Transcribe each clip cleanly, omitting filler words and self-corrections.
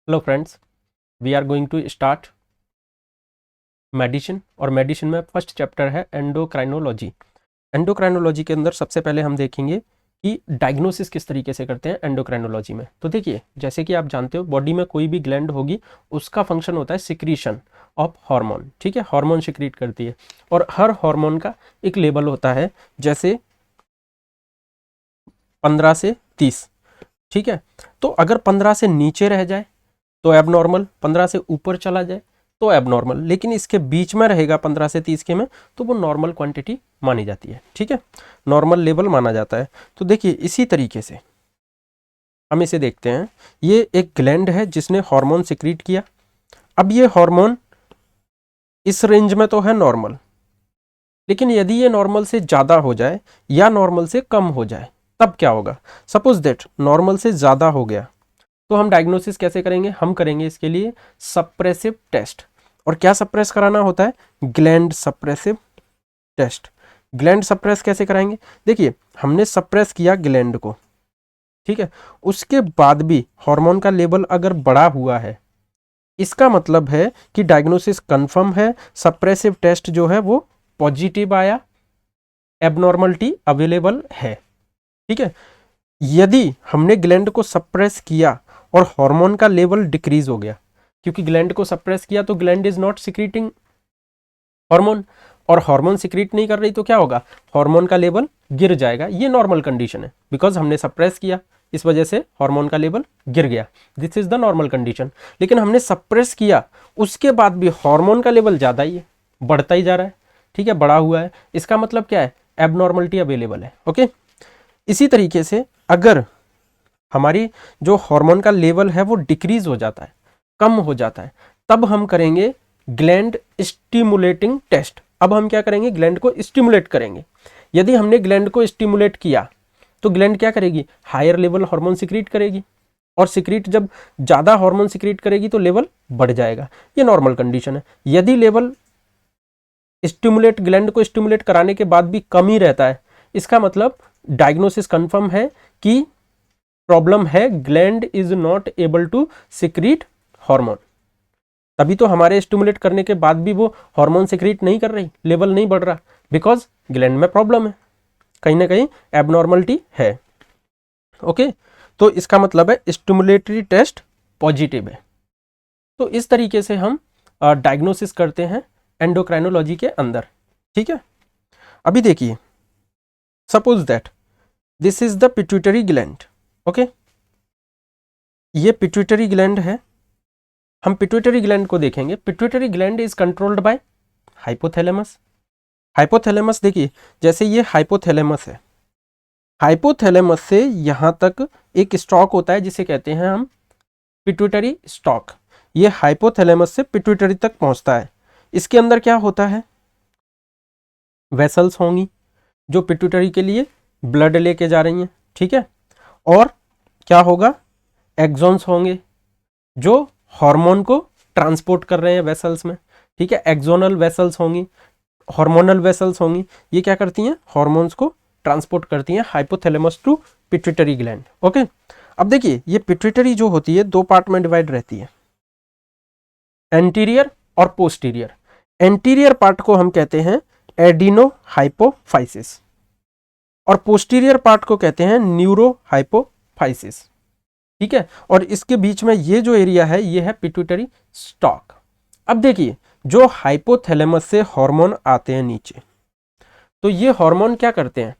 Hello friends, we are going to start medicine. और medicine में first chapter है endocrinology. Endocrinology के अंदर सबसे पहले हम देखेंगे कि डायग्नोसिस किस तरीके से करते हैं एंडोक्राइनोलॉजी में। तो देखिए, जैसे कि आप जानते हो, बॉडी में कोई भी ग्लैंड होगी उसका फंक्शन होता है सिक्रीशन ऑफ हार्मोन। ठीक है, हार्मोन सिक्रीट करती है और हर हार्मोन का एक लेवल होता है, जैसे 15 से 30। ठीक है, तो अगर 15 से नीचे रह जाए तो एबनॉर्मल, 15 से ऊपर चला जाए तो एबनॉर्मल, लेकिन इसके बीच में रहेगा 15 से 30 के में तो वो नॉर्मल क्वांटिटी मानी जाती है। ठीक है, नॉर्मल लेवल माना जाता है। तो देखिए, इसी तरीके से हम इसे देखते हैं। ये एक ग्लैंड है जिसने हार्मोन सिक्रीट किया। अब ये हार्मोन इस रेंज में तो है नॉर्मल, लेकिन यदि ये नॉर्मल से ज़्यादा हो जाए या नॉर्मल से कम हो जाए तब क्या होगा। सपोज दैट नॉर्मल से ज़्यादा हो गया तो हम डायग्नोसिस कैसे करेंगे? हम करेंगे इसके लिए सप्रेसिव टेस्ट। और क्या सप्रेस कराना होता है? Gland suppressive test. Gland suppress कैसे कराएंगे? देखिए, हमने सप्रेस किया ग्लैंड को, ठीक है, उसके बाद भी हार्मोन का लेवल अगर बढ़ा हुआ है, इसका मतलब है कि डायग्नोसिस कंफर्म है। सप्रेसिव टेस्ट जो है वो पॉजिटिव आया, एबनॉर्मलिटी अवेलेबल है। ठीक है, यदि हमने ग्लैंड को सप्रेस किया और हार्मोन का लेवल डिक्रीज हो गया, क्योंकि ग्लैंड को सप्रेस किया तो gland is not secreting hormone, और हार्मोन सिक्रीट नहीं कर रही तो क्या होगा? हार्मोन का लेवल गिर जाएगा। ये नॉर्मल कंडीशन है, बिकॉज हमने सप्रेस किया, इस वजह से हार्मोन का लेवल गिर गया। This is the normal condition. लेकिन हमने सप्रेस किया, उसके बाद भी हार्मोन का लेवल ज़्यादा ही है, बढ़ता ही जा रहा है। ठीक है, बढ़ा हुआ है, इसका मतलब क्या है? एबनॉर्मलिटी अवेलेबल है। ओके, इसी तरीके से अगर हमारी जो हार्मोन का लेवल है वो डिक्रीज हो जाता है, कम हो जाता है, तब हम करेंगे ग्लैंड स्टिमुलेटिंग टेस्ट। अब हम क्या करेंगे? ग्लैंड को स्टिमुलेट करेंगे। यदि हमने ग्लैंड को स्टिमुलेट किया तो ग्लैंड क्या करेगी? हायर लेवल हार्मोन सिक्रीट करेगी, और सिक्रीट जब ज़्यादा हार्मोन सिक्रीट करेगी तो लेवल बढ़ जाएगा। ये नॉर्मल कंडीशन है। यदि लेवल स्टिमुलेट, ग्लैंड को स्टिमुलेट कराने के बाद भी कम ही रहता है, इसका मतलब डायग्नोसिस कंफर्म है कि प्रॉब्लम है, gland is not able to secrete hormone. तभी तो हमारे स्टिमुलेट करने के बाद भी वो हार्मोन सिक्रीट नहीं कर रही, लेवल नहीं बढ़ रहा, बिकॉज ग्लैंड में प्रॉब्लम है, कहीं ना कहीं एबनॉर्मलिटी है। ओके, तो इसका मतलब है स्टिमुलेटरी टेस्ट पॉजिटिव है। तो इस तरीके से हम डायग्नोसिस करते हैं एंडोक्राइनोलॉजी के अंदर। ठीक है, अभी देखिए, suppose that this is the pituitary gland. Okay, ये पिट्यूटरी ग्लैंड है। हम पिट्यूटरी ग्लैंड को देखेंगे। Pituitary gland is controlled by hypothalamus. Hypothalamus, देखिए, जैसे ये हाइपोथैलेमस है, हाइपोथैलेमस से यहां तक एक स्टॉक होता है जिसे कहते हैं हम पिट्यूटरी स्टॉक। ये हाइपोथैलेमस से पिट्यूटरी तक पहुंचता है। इसके अंदर क्या होता है? वेसल्स होंगी जो पिट्यूटरी के लिए ब्लड लेके जा रही हैं। ठीक है, और क्या होगा? एक्सॉन्स होंगे जो हार्मोन को ट्रांसपोर्ट कर रहे हैं वेसल्स में। ठीक है, एक्सोनल वेसल्स होंगी, हार्मोनल वेसल्स होंगी। ये क्या करती हैं? हार्मोन्स को ट्रांसपोर्ट करती हैं hypothalamus to pituitary gland. Okay, अब देखिए, ये पिट्यूटरी जो होती है दो पार्ट में डिवाइड रहती है, एंटीरियर और पोस्टीरियर। एंटीरियर पार्ट को हम कहते हैं एडिनो हाइपोफाइसिस, और पोस्टीरियर पार्ट को कहते हैं न्यूरो हाइपोफाइसिस। ठीक है, और इसके बीच में ये जो एरिया है ये है पिट्यूटरी स्टॉक। अब देखिए, जो हाइपोथैलेमस से हार्मोन आते हैं नीचे, तो ये हार्मोन क्या करते हैं?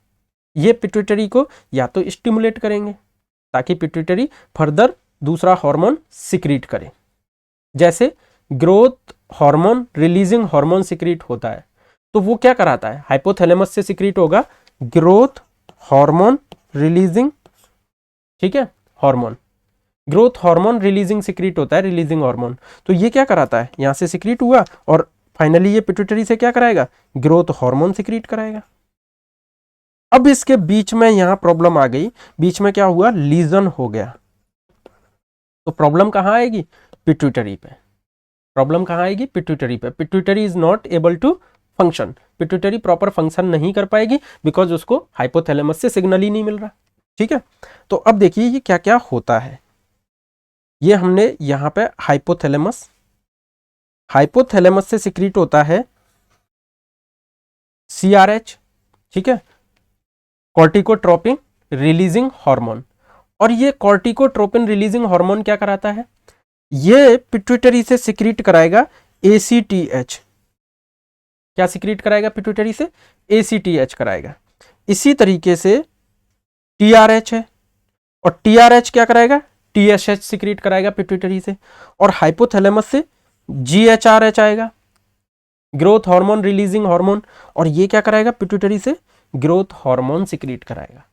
ये पिट्यूटरी को या तो स्टिमुलेट करेंगे ताकि पिट्यूटरी फर्दर दूसरा हार्मोन सिक्रीट करे। जैसे growth hormone, releasing hormone secrete होता है, तो वो क्या कराता है? हाइपोथैलेमस से सिक्रीट होगा ग्रोथ हार्मोन रिलीजिंग। ठीक है, hormone, growth hormone releasing secrete होता है, रिलीजिंग हार्मोन। तो ये क्या कराता है? यहां से सिक्रीट हुआ और फाइनली ये पिट्यूटरी से क्या कराएगा? ग्रोथ हार्मोन सिक्रीट कराएगा। अब इसके बीच में यहां प्रॉब्लम आ गई, बीच में क्या हुआ? लीजन हो गया। तो प्रॉब्लम कहां आएगी? पिट्यूटरी पे। प्रॉब्लम कहां आएगी? पिट्यूटरी पे। Pituitary is not able to function. Pituitary proper function नहीं कर पाएगी बिकॉज उसको हाइपोथैलेमस से सिग्नल ही नहीं मिल रहा। ठीक है, तो अब देखिए ये क्या क्या होता है। ये हमने यहाँ पे हाइपोथैलेमस, हाइपोथैलेमस से सिक्रीट होता है CRH, ठीक है, कॉर्टिकोट्रोपिन रिलीजिंग हार्मोन। और ये कॉर्टिकोट्रोपिन रिलीजिंग हार्मोन क्या कराता है, ये पिट्यूटरी से सिक्रीट कराएगा ACTH। क्या सिक्रीट कराएगा पिट्यूटरी से, ACTH कराएगा। इसी तरीके से TRH है, और TRH क्या कराएगा, TSH सिक्रीट कराएगा पिट्यूटरी से। और हाइपोथैलेमस से GHRH आएगा, ग्रोथ हार्मोन रिलीजिंग हार्मोन, और ये क्या कराएगा पिट्यूटरी से, ग्रोथ हार्मोन सिक्रीट कराएगा।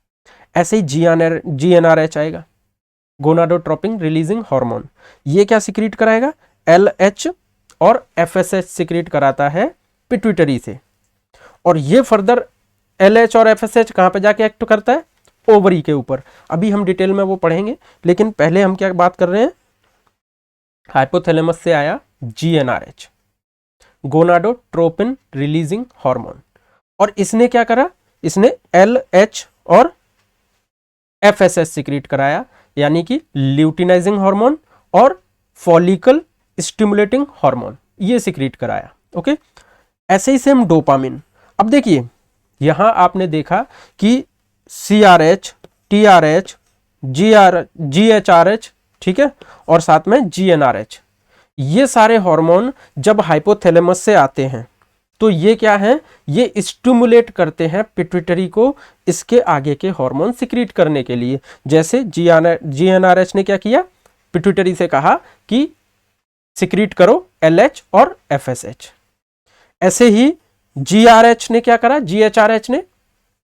ऐसे ही GnRH आएगा, गोनाडोट्रोपिन रिलीजिंग हार्मोन, ये क्या सिक्रीट कराएगा, LH और FSH सिक्रीट कराता है पिट्यूटरी से। और ये फर्दर LH और FSH कहां पे जाके एक्ट करता है, ओवरी के ऊपर। अभी हम डिटेल में वो पढ़ेंगे, लेकिन पहले हम क्या बात कर रहे हैं, हाइपोथैलेमस से आया GnRH, गोनाडोट्रोपिन रिलीजिंग हार्मोन, और इसने क्या करा, इसने LH और FSH सिक्रीट कराया, यानी कि ल्यूटिनाइजिंग हार्मोन और फॉलिकल स्टिमुलेटिंग हार्मोन, ये सिक्रीट कराया। ओके, ऐसे ही सेम डोपामिन। अब देखिए यहां आपने देखा कि CRH, TRH, GHRH, ठीक है, और साथ में GnRH, ये सारे हार्मोन जब हाइपोथैलेमस से आते हैं तो ये क्या है, ये स्टिमुलेट करते हैं पिट्यूटरी को इसके आगे के हार्मोन सिक्रीट करने के लिए। जैसे GnRH ने क्या किया, पिट्यूटरी से कहा कि सिक्रीट करो LH और FSH। ऐसे ही GRH ने क्या करा, GHRH ने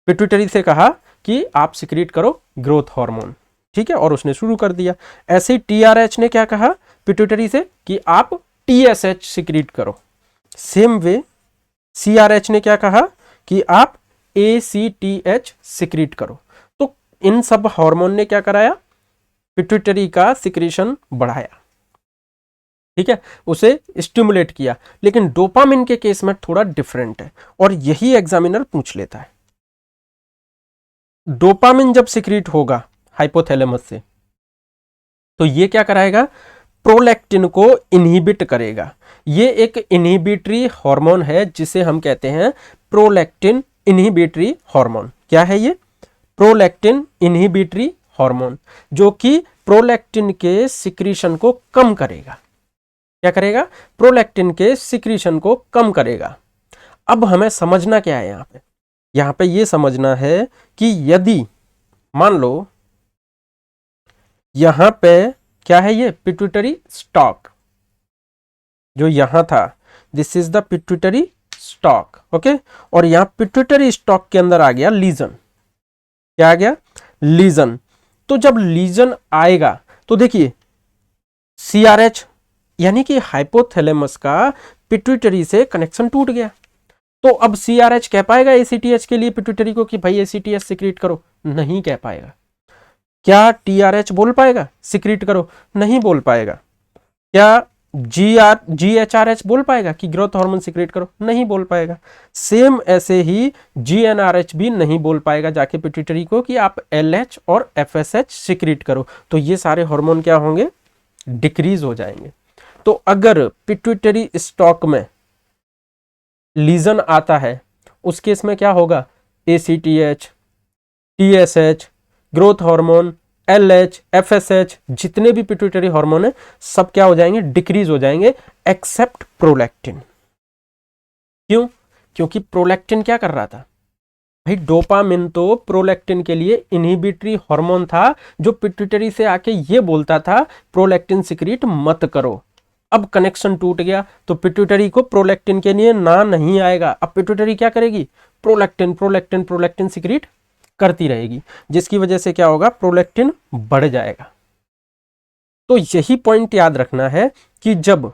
पिट्यूटरी से कहा कि आप सिक्रीट करो ग्रोथ हार्मोन, ठीक है, और उसने शुरू कर दिया। ऐसे ही TRH ने क्या कहा पिट्यूटरी से कि आप TSH सिक्रीट करो। सेम वे CRH ने क्या कहा कि आप ACTH सिक्रीट करो। तो इन सब हार्मोन ने क्या कराया, पिट्यूटरी का सिक्रीशन बढ़ाया, ठीक है, उसे स्टिमुलेट किया। लेकिन डोपामिन के केस में थोड़ा डिफरेंट है, और यही एग्जामिनर पूछ लेता है। डोपामिन जब सिक्रीट होगा हाइपोथैलेमस से तो ये क्या कराएगा, प्रोलैक्टिन को इनहिबिट करेगा। ये एक इनहिबिटरी हार्मोन है जिसे हम कहते हैं प्रोलैक्टिन इनहिबिटरी हार्मोन। क्या है ये, प्रोलैक्टिन इनहिबिटरी हार्मोन, जो कि प्रोलैक्टिन के सिक्रीशन को कम करेगा। क्या करेगा, प्रोलैक्टिन के सिक्रीशन को कम करेगा। अब हमें समझना क्या है यहां पे ये समझना है कि यदि मान लो यहां पे क्या है, ये पिट्यूटरी स्टॉक जो यहां था, this is the pituitary stock, okay, और यहां पिट्यूटरी स्टॉक के अंदर आ गया लीजन। क्या आ गया, लीजन। तो जब लीजन आएगा तो देखिए CRH यानी कि हाइपोथैलेमस का पिट्यूटरी से कनेक्शन टूट गया। तो अब CRH कह पाएगा ACTH के लिए पिट्यूटरी को कि भाई ACTH सिक्रीट करो, नहीं कह पाएगा। क्या TRH बोल पाएगा सिक्रीट करो, नहीं बोल पाएगा। क्या GHRH बोल पाएगा कि ग्रोथ हार्मोन सिक्रीट करो, नहीं बोल पाएगा। सेम ऐसे ही GnRH भी नहीं बोल पाएगा जाके पिट्यूटरी को कि आप LH और FSH सिक्रीट करो। तो ये सारे हार्मोन क्या होंगे, डिक्रीज हो जाएंगे। तो अगर पिट्यूटरी स्टॉक में लीजन आता है उस केस में क्या होगा, ACTH, TSH, growth hormone, LH, FSH, जितने भी पिट्यूटरी हार्मोन है सब क्या हो जाएंगे, डिक्रीज हो जाएंगे, एक्सेप्ट प्रोलैक्टिन। क्यों, क्योंकि प्रोलैक्टिन क्या कर रहा था भाई, डोपामिन तो प्रोलैक्टिन के लिए इनहिबिटरी हार्मोन था जो पिट्यूटरी से आके ये बोलता था प्रोलैक्टिन सिक्रीट मत करो। अब कनेक्शन टूट गया तो पिट्यूटरी को प्रोलैक्टिन के लिए ना नहीं आएगा। अब पिट्यूटरी क्या करेगी, प्रोलैक्टिन प्रोलैक्टिन प्रोलैक्टिन सिक्रीट करती रहेगी, जिसकी वजह से क्या होगा, प्रोलैक्टिन बढ़ जाएगा। तो यही पॉइंट याद रखना है कि जब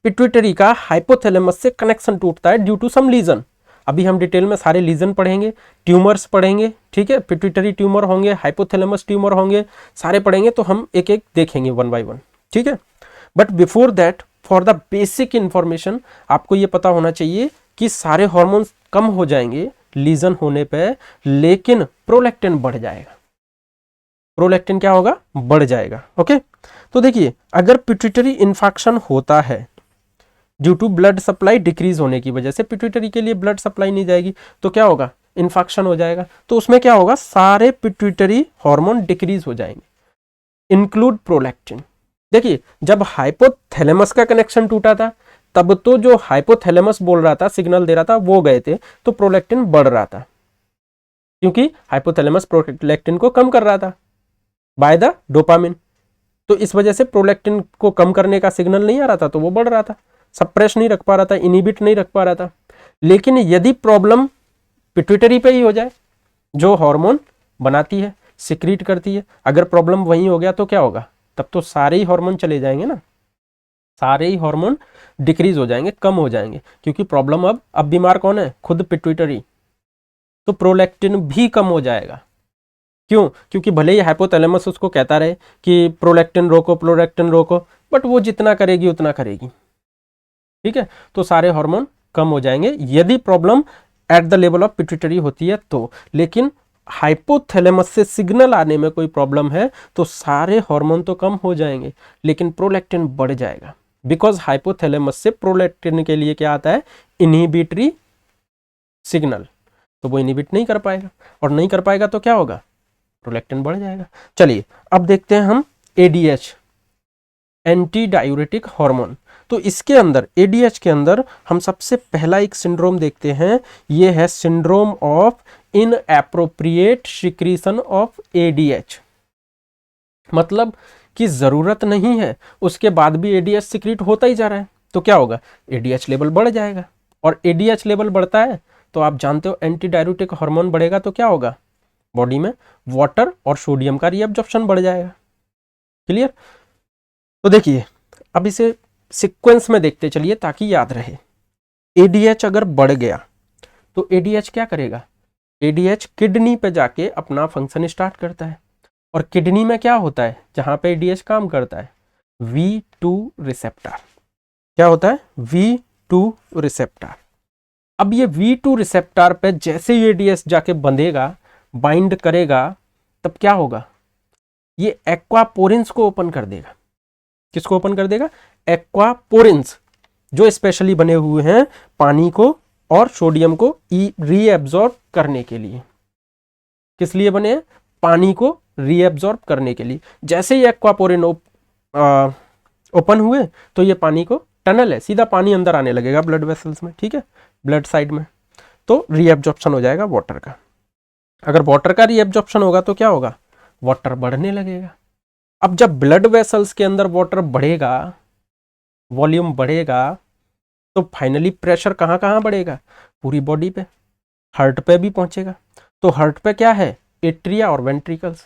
पिट्यूटरी का हाइपोथैलेमस से कनेक्शन टूटता है ड्यू टू सम लीजन, अभी हम डिटेल में सारे लीजन पढ़ेंगे, ट्यूमर्स पढ़ेंगे, ठीक है, पिट्यूटरी ट्यूमर होंगे, हाइपोथैलेमस ट्यूमर होंगे, सारे पढ़ेंगे, तो हम एक एक देखेंगे वन बाय वन, ठीक है। But before that, for the basic information, आपको ये पता होना चाहिए कि सारे हार्मोन्स कम हो जाएंगे लीजन होने पे, लेकिन प्रोलैक्टिन बढ़ जाएगा। प्रोलैक्टिन क्या होगा, बढ़ जाएगा। ओके, तो देखिए अगर पिट्यूटरी इन्फेक्शन होता है due to blood supply decrease होने की वजह से, पिट्यूटरी के लिए ब्लड सप्लाई नहीं जाएगी तो क्या होगा, इन्फेक्शन हो जाएगा। तो उसमें क्या होगा, सारे पिट्यूटरी हार्मोन डिक्रीज हो जाएंगे, इंक्लूड प्रोलैक्टिन। देखिए जब हाइपोथैलेमस का कनेक्शन टूटा था तब तो जो हाइपोथैलेमस बोल रहा था, सिग्नल दे रहा था, वो गए थे, तो प्रोलैक्टिन बढ़ रहा था क्योंकि हाइपोथैलेमस प्रोलैक्टिन को कम कर रहा था बाय द डोपामिन। तो इस वजह से प्रोलैक्टिन को कम करने का सिग्नल नहीं आ रहा था, तो वो बढ़ रहा था, सप्रेस नहीं रख पा रहा था, इनिबिट नहीं रख पा रहा था। लेकिन यदि प्रॉब्लम पिट्यूटरी पे ही हो जाए, जो हार्मोन बनाती है, सिक्रीट करती है, अगर प्रॉब्लम वहीं हो गया तो क्या होगा, तब तो सारे ही हार्मोन चले जाएंगे ना, सारे ही हार्मोन डिक्रीज हो जाएंगे, कम हो जाएंगे, क्योंकि प्रॉब्लम अब बीमार कौन है, खुद पिट्यूटरी। तो प्रोलैक्टिन भी कम हो जाएगा। क्यों, क्योंकि भले ही हाइपोथैलेमस उसको कहता रहे कि प्रोलैक्टिन रोको, प्रोलैक्टिन रोको, बट वो जितना करेगी उतना करेगी। ठीक है, तो सारे हार्मोन कम हो जाएंगे यदि problem at the level of pituitary होती है तो। लेकिन हाइपोथैलेमस से सिग्नल आने में कोई प्रॉब्लम है तो सारे हार्मोन तो कम हो जाएंगे लेकिन प्रोलैक्टिन बढ़ जाएगा, बिकॉज हाइपोथैलेमस से प्रोलैक्टिन के लिए क्या आता है, इनहिबिटरी सिग्नल, तो वो इनहिबिट नहीं कर पाएगा, और नहीं कर पाएगा तो क्या होगा, प्रोलैक्टिन बढ़ जाएगा। चलिए अब देखते हैं हम एडीएच, एंटी डायूरेटिक हार्मोन। तो इसके अंदर, एडीएच के अंदर हम सबसे पहला एक सिंड्रोम देखते हैं, ये है syndrome of inappropriate secretion of ADH. मतलब कि जरूरत नहीं है उसके बाद भी एडीएच सिक्रीट होता ही जा रहा है, तो क्या होगा, एडीएच लेवल बढ़ जाएगा। और एडीएच लेवल बढ़ता है तो आप जानते हो एंटी डायूरेटिक हार्मोन बढ़ेगा तो क्या होगा, बॉडी में वाटर और सोडियम का रीअब्जॉर्प्शन बढ़ जाएगा। क्लियर। तो देखिए अब इसे सीक्वेंस में देखते चलिए ताकि याद रहे। एडीएच अगर बढ़ गया तो एडीएच क्या करेगा, एडीएच किडनी पे जाके अपना फंक्शन स्टार्ट करता है, और किडनी में क्या होता है जहां पे एडीएच काम करता है, V2 रिसेप्टर। क्या होता है, V2 रिसेप्टर। अब ये V2 रिसेप्टर पे जैसे ही एडीएच जाके बंधेगा, बाइंड करेगा, तब क्या होगा, ये एक्वापोरिन्स को ओपन कर देगा। किसको ओपन कर देगा, एक्वापोरिन्स, जो स्पेशली बने हुए हैं पानी को और सोडियम को रीएब्जॉर्ब करने के लिए। किस लिए बने हैं, पानी को रीएब्जॉर्ब करने के लिए। जैसे ही एक्वापोरिन ओपन हुए तो ये पानी को, टनल है, सीधा पानी अंदर आने लगेगा ब्लड वेसल्स में, ठीक है, ब्लड साइड में, तो रीएब्जॉर्प्शन हो जाएगा वाटर का। अगर वाटर का रीएब्जॉर्प्शन होगा तो क्या होगा, वाटर बढ़ने लगेगा। अब जब ब्लड वेसल्स के अंदर वाटर बढ़ेगा, वॉल्यूम बढ़ेगा, तो फाइनली प्रेशर कहाँ कहाँ बढ़ेगा, पूरी बॉडी पे, हार्ट पे भी पहुंचेगा। तो हार्ट पे क्या है, एट्रिया और वेंट्रिकल्स।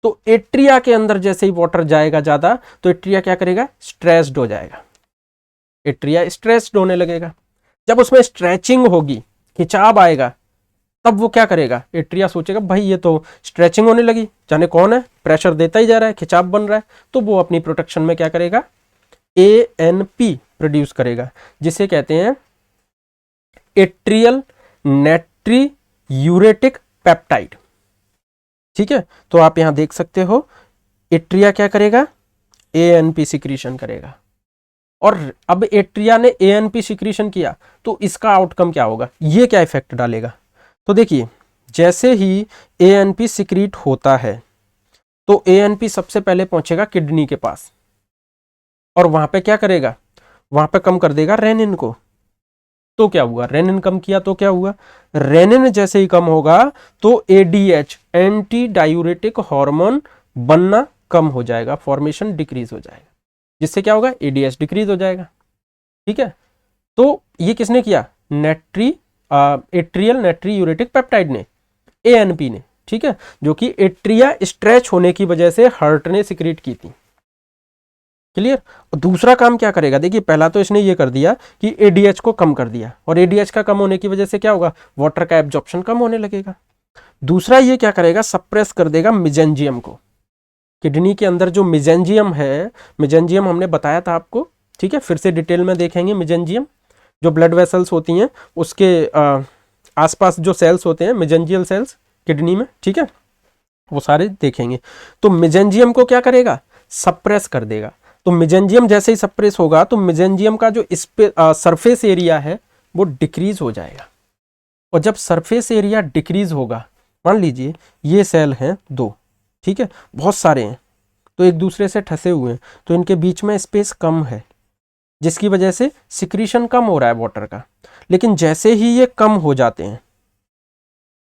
तो एट्रिया के अंदर जैसे ही वाटर जाएगा ज्यादा तो एट्रिया क्या करेगा, स्ट्रेस्ड हो जाएगा, एट्रिया स्ट्रेस्ड होने लगेगा। जब उसमें स्ट्रेचिंग होगी, खिंचाव आएगा, तब वो क्या करेगा, एट्रिया सोचेगा भाई ये तो स्ट्रेचिंग होने लगी, जाने कौन है, प्रेशर देता ही जा रहा है, खिंचाव बन रहा है, तो वो अपनी प्रोटेक्शन में क्या करेगा, ANP प्रोड्यूस करेगा, जिसे कहते हैं एट्रियल नेट्री यूरेटिक पेप्टाइड। ठीक है, तो आप यहां देख सकते हो एट्रिया क्या करेगा, ANP सिक्रीशन करेगा। और अब एट्रिया ने ANP सिक्रीशन किया तो इसका आउटकम क्या होगा, ये क्या इफेक्ट डालेगा। तो देखिए जैसे ही ANP सिक्रीट होता है तो ANP सबसे पहले पहुंचेगा किडनी के पास, और वहां पे क्या करेगा, वहां पे कम कर देगा रेनिन को। तो क्या हुआ, रेनिन कम किया तो क्या हुआ, रेनिन जैसे ही कम होगा तो ADH एंटी डायूरेटिक हार्मोन बनना कम हो जाएगा, फॉर्मेशन डिक्रीज हो जाएगा, जिससे क्या होगा, ADH डिक्रीज हो जाएगा। ठीक है, तो ये किसने किया, एट्रियल नेट्री यूरेटिक पेप्टाइड ने, ANP ने, ठीक है, जो कि एट्रिया स्ट्रेच होने की वजह से हार्ट ने सिक्रीट की थी। क्लियर। और दूसरा काम क्या करेगा, देखिए पहला तो इसने ये कर दिया कि ADH को कम कर दिया, और ADH का कम होने की वजह से क्या होगा, वाटर का एब्जॉर्प्शन कम होने लगेगा। दूसरा ये क्या करेगा, सप्रेस कर देगा मिजेंजियम को। किडनी के अंदर जो मिजेंजियम है, मिजेंजियम हमने बताया था आपको, ठीक है, फिर से डिटेल में देखेंगे। मिजेंजियम जो ब्लड वेसल्स होती हैं उसके आसपास जो सेल्स होते हैं, मिजेंजियल सेल्स किडनी में, ठीक है, वो सारे देखेंगे। तो मेजेंजियम को क्या करेगा, सप्रेस कर देगा। तो मेजेंजियम जैसे ही सप्रेस होगा तो मेजेंजियम का जो सरफेस एरिया है वो डिक्रीज हो जाएगा। और जब सरफेस एरिया डिक्रीज होगा, मान लीजिए ये सेल हैं 2, ठीक है, बहुत सारे हैं, तो एक दूसरे से ठसे हुए हैं, तो इनके बीच में स्पेस कम है, जिसकी वजह से सिक्रीशन कम हो रहा है वाटर का। लेकिन जैसे ही ये कम हो जाते हैं,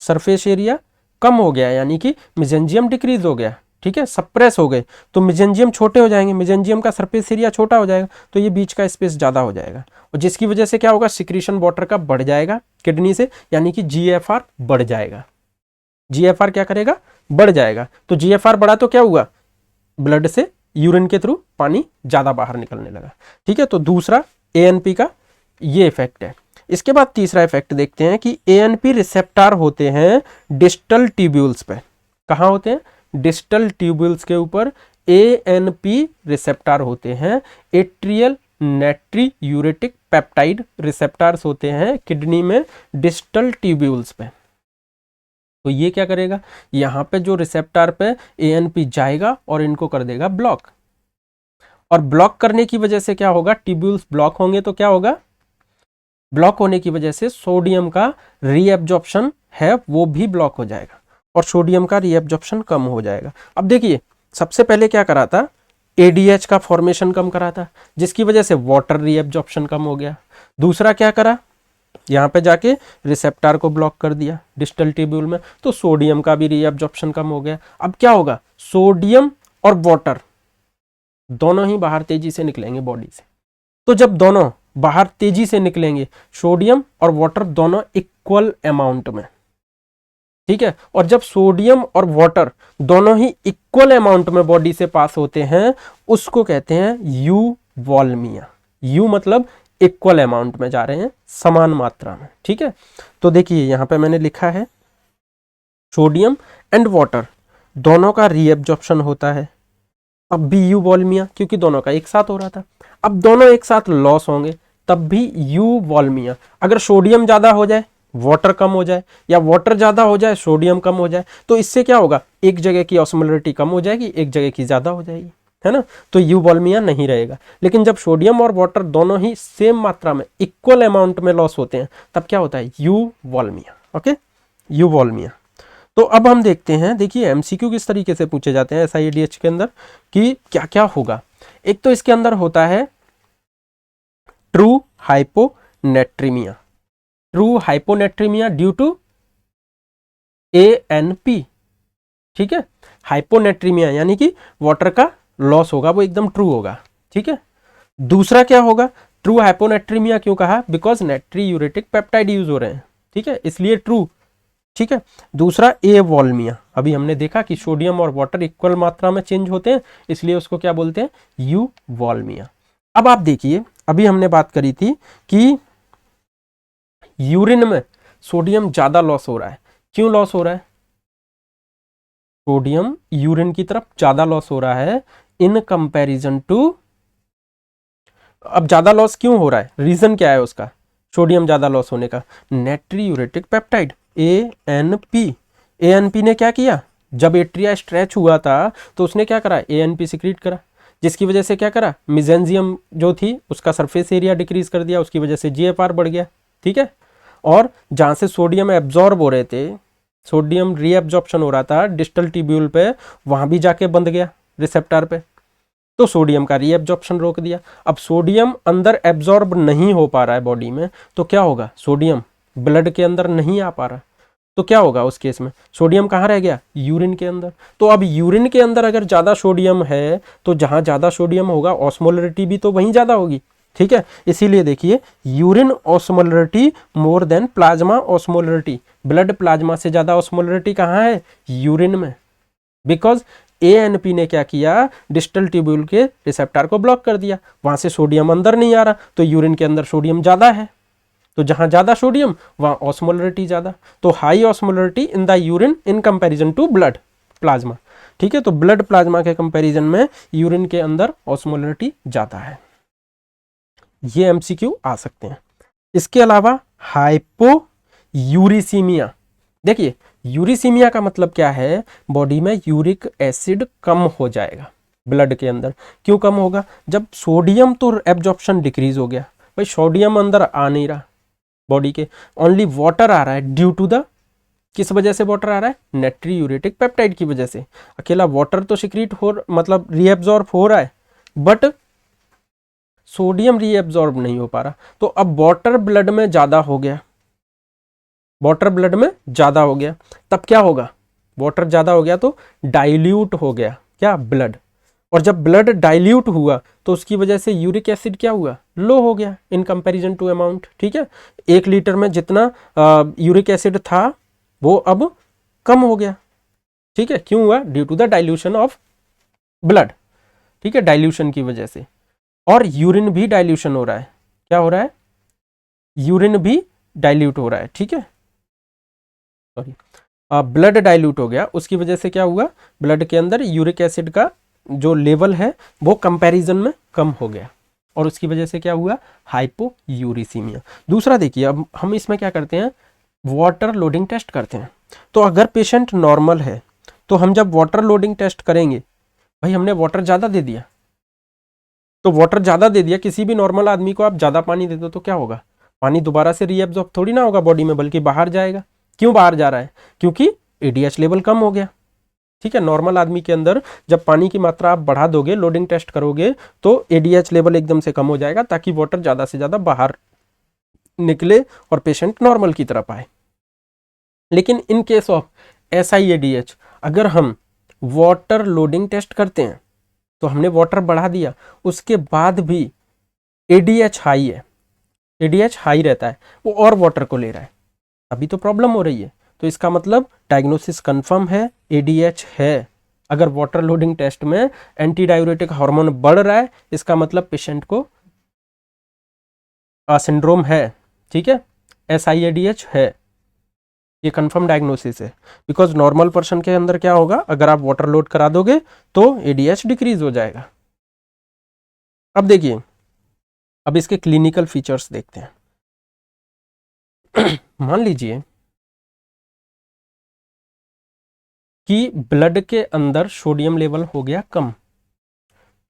सरफेस एरिया कम हो गया यानी कि मेजेंजियम डिक्रीज हो गया, ठीक है, सप्रेस हो गए, तो मेजेंजियम छोटे हो जाएंगे, मेजेंजियम का सरफेस एरिया छोटा हो जाएगा, तो ये बीच का स्पेस ज़्यादा हो जाएगा, और जिसकी वजह से क्या होगा, सिक्रीशन वाटर का बढ़ जाएगा किडनी से, यानी कि GFR बढ़ जाएगा। GFR क्या करेगा, बढ़ जाएगा। तो GFR बढ़ा तो क्या हुआ, ब्लड से यूरिन के थ्रू पानी ज़्यादा बाहर निकलने लगा, ठीक है। तो दूसरा ANP का ये इफेक्ट है। इसके बाद तीसरा इफेक्ट देखते हैं कि ANP रिसेप्टर होते हैं डिस्टल ट्यूब्यूल्स पे। कहाँ होते हैं, डिस्टल ट्यूब्यूल्स के ऊपर ANP रिसेप्टर होते हैं। एट्रियल नेट्री यूरेटिक पेप्टाइड रिसेप्टर्स होते हैं किडनी में डिस्टल ट्यूब्यूल्स पे। तो ये क्या करेगा, यहाँ पे जो रिसेप्टर पे ANP जाएगा और इनको कर देगा ब्लॉक। और ब्लॉक करने की वजह से क्या होगा, ट्यूब्यूल्स ब्लॉक होंगे तो क्या होगा, ब्लॉक होने की वजह से सोडियम का रीएब्जॉर्प्शन है वो भी ब्लॉक हो जाएगा और सोडियम का रीएब्जॉर्प्शन कम हो जाएगा। अब देखिए सबसे पहले क्या करा था, ADH का फॉर्मेशन कम करा था, जिसकी वजह से वाटर रीएब्जॉर्प्शन कम हो गया। दूसरा क्या करा, यहाँ पे जाके रिसेप्टर को ब्लॉक कर दिया डिस्टल ट्यूब्यूल में, तो सोडियम का भी रीएब्जॉर्प्शन कम हो गया। अब क्या होगा, सोडियम और वाटर दोनों ही बाहर तेजी से निकलेंगे बॉडी से। तो जब दोनों बाहर तेजी से निकलेंगे, सोडियम और वाटर दोनों इक्वल अमाउंट में, ठीक है, और जब सोडियम और वाटर दोनों ही इक्वल अमाउंट में बॉडी से पास होते हैं, उसको कहते हैं यूवॉल्मिया। यू मतलब इक्वल अमाउंट में जा रहे हैं, समान मात्रा में, ठीक है। तो देखिए यहां पे मैंने लिखा है सोडियम एंड वाटर दोनों का रीएब्जॉर्प्शन होता है, अब भी यूवॉल्मिया, क्योंकि दोनों का एक साथ हो रहा था। अब दोनों एक साथ लॉस होंगे तब भी यूवॉल्मिया। अगर सोडियम ज्यादा हो जाए वाटर कम हो जाए, या वाटर ज्यादा हो जाए सोडियम कम हो जाए, तो इससे क्या होगा, एक जगह की ऑस्मोलरिटी कम हो जाएगी, एक जगह की ज्यादा हो जाएगी, है ना, तो यूवॉल्मिया नहीं रहेगा। लेकिन जब सोडियम और वाटर दोनों ही सेम मात्रा में इक्वल अमाउंट में लॉस होते हैं, तब क्या होता है, यूवॉल्मिया। ओके, यूवॉल्मिया। तो अब हम देखते हैं, देखिए MCQ किस तरीके से पूछे जाते हैं SIADH के अंदर कि क्या क्या होगा। एक तो इसके अंदर होता है true hyponatremia, true hyponatremia due to ANP, ठीक है। हाइपोनेट्रीमिया यानी कि वाटर का लॉस होगा, वो एकदम ट्रू होगा, ठीक है। दूसरा क्या होगा, ट्रू हाइपोनेट्रीमिया क्यों कहा, बिकॉज नेट्री यूरेटिक पेप्टाइड यूज हो रहे हैं, ठीक है, इसलिए ट्रू, ठीक है। दूसरा एवॉल्मिया, अभी हमने देखा कि सोडियम और वाटर इक्वल मात्रा में चेंज होते हैं, इसलिए उसको क्या बोलते हैं, यूवॉल्मिया। अब आप देखिए, अभी हमने बात करी थी कि यूरिन में सोडियम ज्यादा लॉस हो रहा है। क्यों लॉस हो रहा है, सोडियम यूरिन की तरफ ज्यादा लॉस हो रहा है इन कंपैरिजन टू, अब ज्यादा लॉस क्यों हो रहा है, रीजन क्या है उसका, सोडियम ज्यादा लॉस होने का, नेट्री यूरेटिक पेप्टाइड ANP। ANP ने क्या किया, जब एट्रिया स्ट्रेच हुआ था तो उसने क्या करा, ANP सिक्रीट करा, जिसकी वजह से क्या करा, मेजेंजियम जो थी उसका सरफेस एरिया डिक्रीज कर दिया, उसकी वजह से GFR बढ़ गया, ठीक है। और जहां से सोडियम एब्जॉर्ब हो रहे थे, सोडियम रीएब्जॉर्प्शन हो रहा था डिस्टल ट्यूब्यूल पे, वहां भी जाके बंध गया रिसेप्टर पे, तो सोडियम का रीएब्जॉर्प्शन रोक दिया। अब सोडियम अंदर एब्जॉर्ब नहीं हो पा रहा है बॉडी में, तो क्या होगा, सोडियम ब्लड के अंदर नहीं आ पा रहा, तो क्या होगा उस केस में, सोडियम कहाँ रह गया, यूरिन के अंदर। तो अब यूरिन के अंदर अगर ज्यादा सोडियम है, तो जहां ज्यादा सोडियम होगा ऑस्मोलरिटी भी तो वहीं ज्यादा होगी, ठीक है। इसीलिए देखिए urine osmolarity more than plasma osmolarity, blood plasma से ज्यादा ऑस्मोलरिटी कहाँ है, यूरिन में, बिकॉज ANP ने क्या किया, डिस्टल ट्यूब्यूल के रिसेप्टर को ब्लॉक कर दिया, वहां से सोडियम अंदर नहीं आ रहा, तो यूरिन के अंदर सोडियम ज्यादा है, तो जहां ज्यादा सोडियम वहां ऑस्मोलरिटी ज्यादा, तो high osmolarity in the urine in comparison to blood plasma, ठीक है। तो ब्लड प्लाज्मा के कंपैरिजन में यूरिन के अंदर ऑस्मोलरिटी ज्यादा है, ये MCQ आ सकते हैं। इसके अलावा हाइपोयूरिसीमिया, देखिए यूरिसीमिया का मतलब क्या है, बॉडी में यूरिक एसिड कम हो जाएगा ब्लड के अंदर। क्यों कम होगा, जब सोडियम तो एब्जॉर्प्शन डिक्रीज हो गया, भाई सोडियम अंदर आ नहीं रहा बॉडी के, ओनली वाटर आ रहा है ड्यू टू द, किस वजह से वाटर आ रहा है, नेट्रीयूरेटिक पेप्टाइड की वजह से। अकेला वाटर तो सिक्रीट हो मतलब रीएब्जॉर्ब हो रहा है, बट सोडियम रीएब्जॉर्ब नहीं हो पा रहा। तो अब वाटर ब्लड में ज्यादा हो गया, वाटर ब्लड में ज्यादा हो गया, तब क्या होगा, वाटर ज्यादा हो गया तो डाइल्यूट हो गया क्या, ब्लड। और जब ब्लड डाइल्यूट हुआ तो उसकी वजह से यूरिक एसिड क्या हुआ, लो हो गया इन कंपैरिजन टू अमाउंट। ठीक है, 1 लीटर में जितना यूरिक एसिड था वो अब कम हो गया। ठीक है, क्यों हुआ, due to the dilution of blood. ठीक है, डाइल्यूशन की वजह से। और यूरिन भी डाइल्यूशन हो रहा है, क्या हो रहा है, यूरिन भी डाइल्यूट हो रहा है। ठीक है, सॉरी, ब्लड डाइल्यूट हो गया, उसकी वजह से क्या हुआ, ब्लड के अंदर यूरिक एसिड का जो लेवल है वो कंपैरिजन में कम हो गया, और उसकी वजह से क्या हुआ, हाइपोयूरिसीमिया। दूसरा देखिए, अब हम इसमें क्या करते हैं, वाटर लोडिंग टेस्ट करते हैं। तो अगर पेशेंट नॉर्मल है तो हम जब वाटर लोडिंग टेस्ट करेंगे, भाई हमने वाटर ज़्यादा दे दिया, तो वाटर ज़्यादा दे दिया, किसी भी नॉर्मल आदमी को आप ज़्यादा पानी दे दो तो क्या होगा, पानी दोबारा से रीएब्जॉर्ब थोड़ी ना होगा बॉडी में, बल्कि बाहर जाएगा। क्यों बाहर जा रहा है, क्योंकि एडीएच लेवल कम हो गया। ठीक है, नॉर्मल आदमी के अंदर जब पानी की मात्रा आप बढ़ा दोगे, लोडिंग टेस्ट करोगे, तो एडीएच लेवल एकदम से कम हो जाएगा, ताकि वाटर ज़्यादा से ज़्यादा बाहर निकले और पेशेंट नॉर्मल की तरफ आए। लेकिन इन केस ऑफ SIADH, अगर हम वाटर लोडिंग टेस्ट करते हैं तो हमने वाटर बढ़ा दिया, उसके बाद भी ADH हाई है, ADH हाई रहता है, वो और वाटर को ले रहा है, अभी तो प्रॉब्लम हो रही है। तो इसका मतलब डायग्नोसिस कंफर्म है, ADH है। अगर वाटर लोडिंग टेस्ट में एंटी डायूरेटिक हार्मोन बढ़ रहा है, इसका मतलब पेशेंट को सिंड्रोम है। ठीक है, SIADH है, ये कंफर्म डायग्नोसिस है। बिकॉज नॉर्मल पर्सन के अंदर क्या होगा, अगर आप वाटर लोड करा दोगे तो ADH डिक्रीज हो जाएगा। अब देखिए, अब इसके क्लिनिकल फीचर्स देखते हैं। मान लीजिए कि ब्लड के अंदर सोडियम लेवल हो गया कम,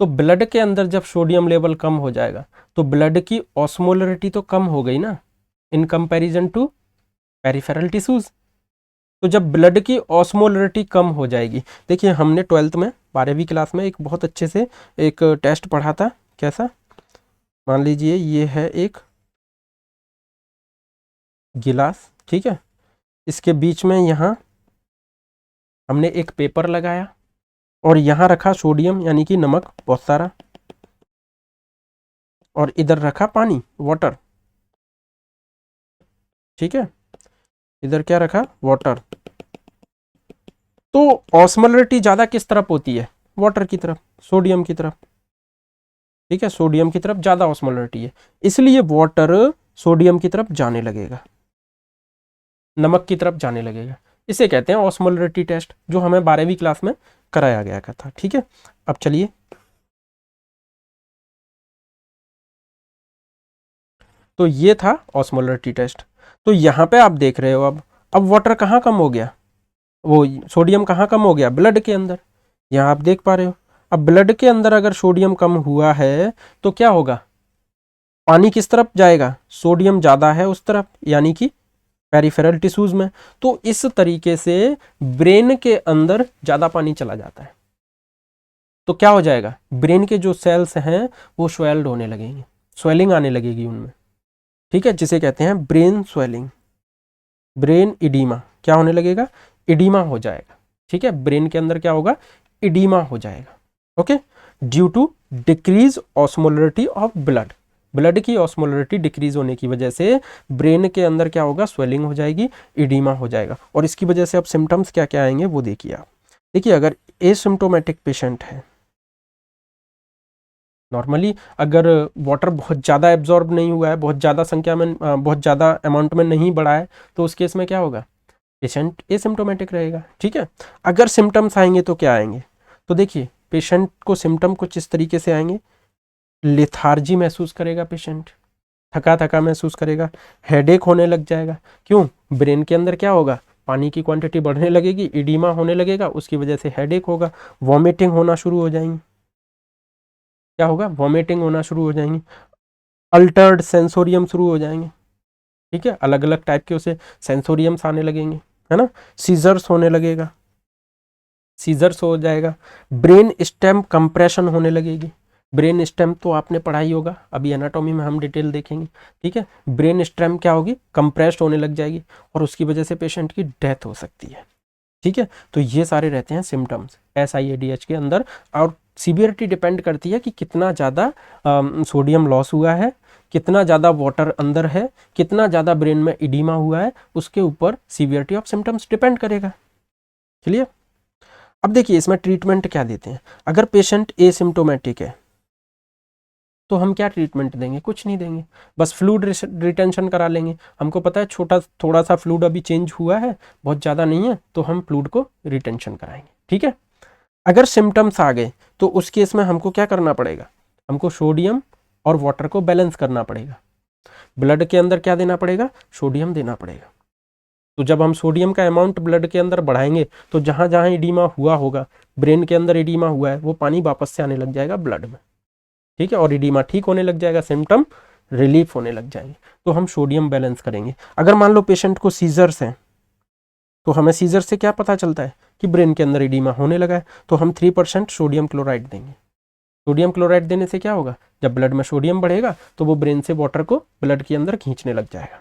तो ब्लड के अंदर जब सोडियम लेवल कम हो जाएगा तो ब्लड की ऑस्मोलरिटी तो कम हो गई ना, in comparison to peripheral tissues. तो जब ब्लड की ऑस्मोलरिटी कम हो जाएगी, देखिए हमने 12th में 12वीं क्लास में एक बहुत अच्छे से एक टेस्ट पढ़ा था, कैसा, मान लीजिए ये है एक गिलास, ठीक है, इसके बीच में यहाँ हमने एक पेपर लगाया और यहाँ रखा सोडियम यानी कि नमक बहुत सारा, और इधर रखा पानी, वाटर। ठीक है, इधर क्या रखा, वाटर। तो ऑस्मोलरिटी ज़्यादा किस तरफ होती है, वाटर की तरफ, सोडियम की तरफ। ठीक है, सोडियम की तरफ ज़्यादा ऑस्मोलरिटी है, इसलिए वाटर सोडियम की तरफ जाने लगेगा, नमक की तरफ जाने लगेगा। इसे कहते हैं ऑस्मोलरिटी टेस्ट, जो हमें 12वीं क्लास में कराया गया था। ठीक है, अब चलिए, तो ये था ऑस्मोलरिटी टेस्ट। तो यहाँ पे आप देख रहे हो, अब वाटर कहाँ कम हो गया, वो सोडियम कहाँ कम हो गया, ब्लड के अंदर। यहाँ आप देख पा रहे हो, अब ब्लड के अंदर अगर सोडियम कम हुआ है तो क्या होगा, पानी किस तरफ जाएगा, सोडियम ज़्यादा है उस तरफ, यानी कि पेरिफेरल टिश्यूज में। तो इस तरीके से ब्रेन के अंदर ज़्यादा पानी चला जाता है, तो क्या हो जाएगा, ब्रेन के जो सेल्स हैं वो स्वेल्ड होने लगेंगे, स्वेलिंग आने लगेगी उनमें। ठीक है, जिसे कहते हैं ब्रेन स्वेलिंग, ब्रेन इडीमा, क्या होने लगेगा, इडीमा हो जाएगा। ठीक है, ब्रेन के अंदर क्या होगा, इडीमा हो जाएगा। Okay, due to decrease osmolarity of blood, blood की ऑस्मोलरिटी डिक्रीज होने की वजह से ब्रेन के अंदर क्या होगा, स्वेलिंग हो जाएगी, इडीमा हो जाएगा। और इसकी वजह से अब सिम्टम्स क्या क्या आएंगे वो देखिए आप। देखिए, अगर एसिम्प्टोमेटिक पेशेंट है, नॉर्मली अगर वाटर बहुत ज़्यादा एब्जॉर्ब नहीं हुआ है, बहुत ज़्यादा संख्या में, बहुत ज़्यादा अमाउंट में नहीं बढ़ा है, तो उस केस में क्या होगा, पेशेंट एसिम्प्टोमेटिक रहेगा। ठीक है, अगर सिम्टम्स आएंगे तो क्या आएंगे, तो देखिए पेशेंट को सिम्टम कुछ इस तरीके से आएंगे, लेथार्जी महसूस करेगा पेशेंट, थका थका महसूस करेगा, हेडेक होने लग जाएगा। क्यों, ब्रेन के अंदर क्या होगा, पानी की क्वांटिटी बढ़ने लगेगी, इडीमा होने लगेगा, उसकी वजह से हेडेक होगा, वॉमिटिंग होना शुरू हो जाएंगी। क्या होगा? वॉमिटिंग होना शुरू हो जाएंगी, अल्टर्ड सेंसोरियम शुरू हो जाएंगे, ठीक है, अलग अलग टाइप के उसे सेंसोरियम्स आने लगेंगे, है ना, सीजर्स होने लगेगा, सीजर्स हो जाएगा, ब्रेन स्टेम कंप्रेशन होने लगेगी। ब्रेन स्टेम तो आपने पढ़ा ही होगा, अभी एनाटॉमी में हम डिटेल देखेंगे, ठीक है। ब्रेन स्टेम क्या होगी? कंप्रेस्ड होने लग जाएगी और उसकी वजह से पेशेंट की डेथ हो सकती है, ठीक है। तो ये सारे रहते हैं सिम्टम्स SIADH के अंदर, और सीवियरिटी डिपेंड करती है कि कितना ज़्यादा सोडियम लॉस हुआ है, कितना ज़्यादा वाटर अंदर है, कितना ज़्यादा ब्रेन में इडीमा हुआ है, उसके ऊपर सीवियरिटी ऑफ सिम्टम्स डिपेंड करेगा। चलिए अब देखिए इसमें ट्रीटमेंट क्या देते हैं। अगर पेशेंट एसिम्टोमेटिक है तो हम क्या ट्रीटमेंट देंगे? कुछ नहीं देंगे, बस फ्लूइड रिटेंशन करा लेंगे। हमको पता है छोटा थोड़ा सा फ्लूइड अभी चेंज हुआ है, बहुत ज़्यादा नहीं है, तो हम फ्लूइड को रिटेंशन कराएंगे, ठीक है। अगर सिम्टम्स आ गए तो उस केस में हमको क्या करना पड़ेगा? हमको सोडियम और वाटर को बैलेंस करना पड़ेगा। ब्लड के अंदर क्या देना पड़ेगा? सोडियम देना पड़ेगा। तो जब हम सोडियम का अमाउंट ब्लड के अंदर बढ़ाएंगे तो जहाँ जहाँ इडीमा हुआ होगा, ब्रेन के अंदर इडीमा हुआ है, वो पानी वापस से आने लग जाएगा ब्लड में, ठीक है, और इडीमा ठीक होने लग जाएगा, सिम्टम रिलीफ होने लग जाएंगे। तो हम सोडियम बैलेंस करेंगे। अगर मान लो पेशेंट को सीजर्स हैं तो हमें सीजर से क्या पता चलता है कि ब्रेन के अंदर इडीमा होने लगा है, तो हम 3% सोडियम क्लोराइड देंगे। सोडियम क्लोराइड देने से क्या होगा? जब ब्लड में सोडियम बढ़ेगा तो वो ब्रेन से वाटर को ब्लड के अंदर खींचने लग जाएगा।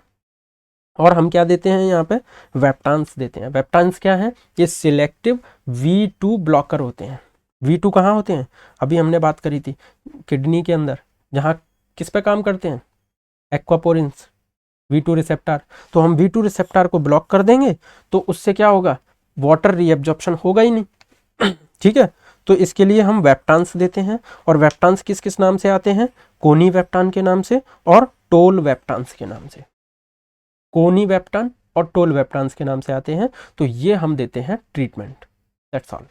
और हम क्या देते हैं यहाँ पे? वेप्टान्स देते हैं। वेप्टान्स क्या है? ये सिलेक्टिव V2 ब्लॉकर होते हैं। V2 कहाँ होते हैं? अभी हमने बात करी थी किडनी के अंदर, जहाँ किस पे काम करते हैं? Aquaporins, V2 receptor. तो हम V2 रिसेप्टर को ब्लॉक कर देंगे तो उससे क्या होगा? वाटर रीएब्जॉर्प्शन होगा ही नहीं ठीक है। तो इसके लिए हम वेप्टान्स देते हैं, और वेप्टान्स किस किस नाम से आते हैं? कोनी वेप्टान के नाम से और टोल वेप्टान्स के नाम से। कोनी वेप्टान और टोल वेप्टान्स के नाम से आते हैं। तो ये हम देते हैं ट्रीटमेंट। That's all.